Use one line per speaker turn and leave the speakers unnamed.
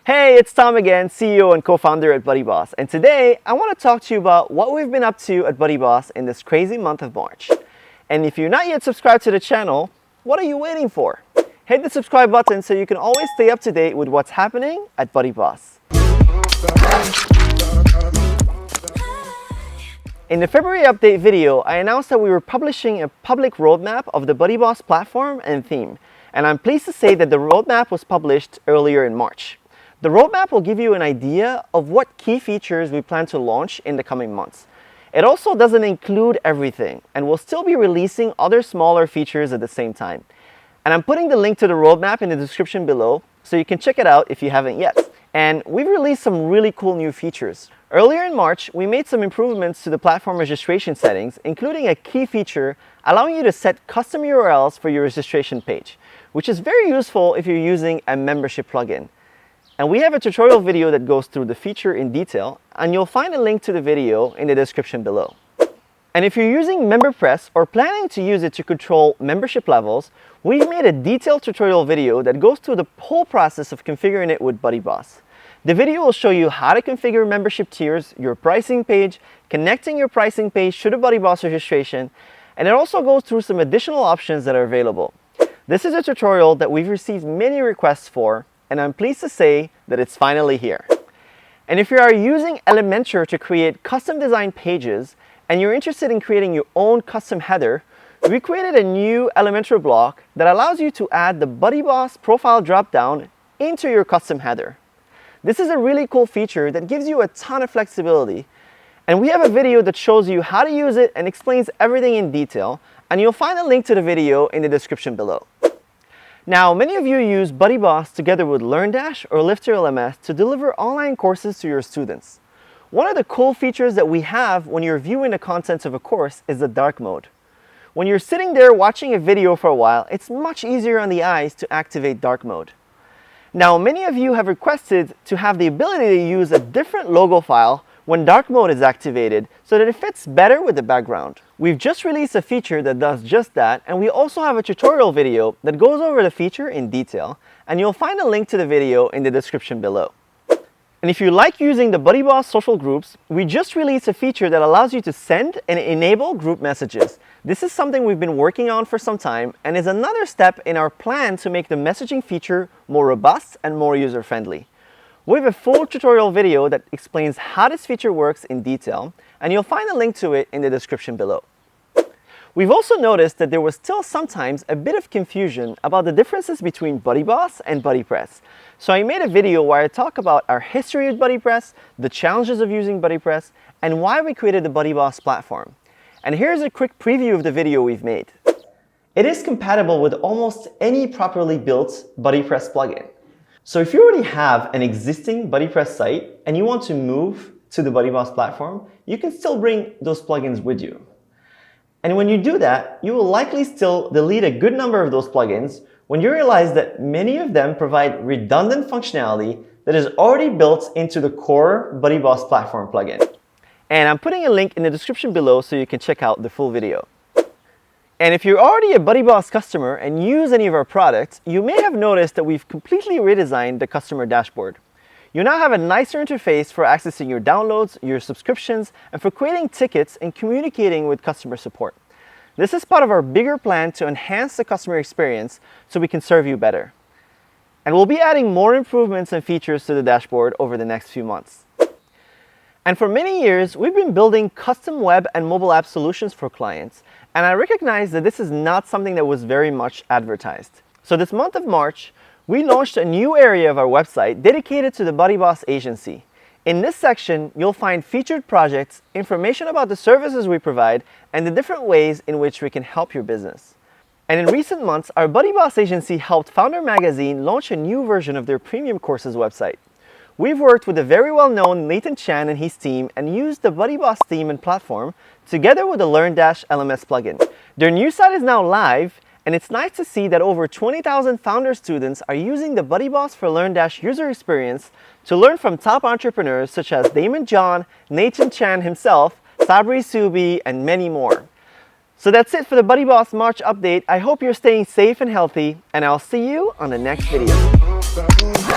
Hey, it's Tom again, CEO and co-founder at BuddyBoss, and today I want to talk to you about what we've been up to at BuddyBoss in this crazy month of March. And if you're not yet subscribed to the channel, what are you waiting for? Hit the subscribe button so you can always stay up to date with what's happening at BuddyBoss. In the February update video, I announced that we were publishing a public roadmap of the BuddyBoss platform and theme, and I'm pleased to say that the roadmap was published earlier in March. The roadmap will give you an idea of what key features we plan to launch in the coming months. It also doesn't include everything, and we'll still be releasing other smaller features at the same time. And I'm putting the link to the roadmap in the description below, so you can check it out if you haven't yet. And we've released some really cool new features. Earlier in March, we made some improvements to the platform registration settings, including a key feature allowing you to set custom URLs for your registration page, which is very useful if you're using a membership plugin. And we have a tutorial video that goes through the feature in detail, and you'll find a link to the video in the description below. And if you're using MemberPress or planning to use it to control membership levels, we've made a detailed tutorial video that goes through the whole process of configuring it with BuddyBoss. The video will show you how to configure membership tiers, your pricing page, connecting your pricing page to the BuddyBoss registration, and it also goes through some additional options that are available. This is a tutorial that we've received many requests for, and I'm pleased to say that it's finally here. And if you are using Elementor to create custom design pages, and you're interested in creating your own custom header, we created a new Elementor block that allows you to add the BuddyBoss profile dropdown into your custom header. This is a really cool feature that gives you a ton of flexibility, and we have a video that shows you how to use it and explains everything in detail, and you'll find a link to the video in the description below. Now, many of you use BuddyBoss together with LearnDash or Lifter LMS to deliver online courses to your students. One of the cool features that we have when you're viewing the contents of a course is the dark mode. When you're sitting there watching a video for a while, it's much easier on the eyes to activate dark mode. Now, many of you have requested to have the ability to use a different logo file when dark mode is activated so that it fits better with the background. We've just released a feature that does just that, and we also have a tutorial video that goes over the feature in detail, and you'll find a link to the video in the description below. And if you like using the BuddyBoss social groups, we just released a feature that allows you to send and enable group messages. This is something we've been working on for some time and is another step in our plan to make the messaging feature more robust and more user-friendly. We have a full tutorial video that explains how this feature works in detail, and you'll find a link to it in the description below. We've also noticed that there was still sometimes a bit of confusion about the differences between BuddyBoss and BuddyPress. So I made a video where I talk about our history with BuddyPress, the challenges of using BuddyPress, and why we created the BuddyBoss platform. And here's a quick preview of the video we've made. It is compatible with almost any properly built BuddyPress plugin. So if you already have an existing BuddyPress site and you want to move to the BuddyBoss platform, you can still bring those plugins with you. And when you do that, you will likely still delete a good number of those plugins when you realize that many of them provide redundant functionality that is already built into the core BuddyBoss platform plugin. And I'm putting a link in the description below so you can check out the full video. And if you're already a BuddyBoss customer and use any of our products, you may have noticed that we've completely redesigned the customer dashboard. You now have a nicer interface for accessing your downloads, your subscriptions, and for creating tickets and communicating with customer support. This is part of our bigger plan to enhance the customer experience so we can serve you better. And we'll be adding more improvements and features to the dashboard over the next few months. And for many years, we've been building custom web and mobile app solutions for clients, and I recognize that this is not something that was very much advertised. So this month of March, we launched a new area of our website dedicated to the BuddyBoss agency. In this section, you'll find featured projects, information about the services we provide, and the different ways in which we can help your business. And in recent months, our BuddyBoss agency helped Founder Magazine launch a new version of their premium courses website. We've worked with the very well-known Nathan Chan and his team and used the BuddyBoss theme and platform together with the LearnDash LMS plugin. Their new site is now live, and it's nice to see that over 20,000 founder students are using the BuddyBoss for LearnDash user experience to learn from top entrepreneurs such as Damon John, Nathan Chan himself, Sabri Subi, and many more. So that's it for the BuddyBoss March update. I hope you're staying safe and healthy, and I'll see you on the next video.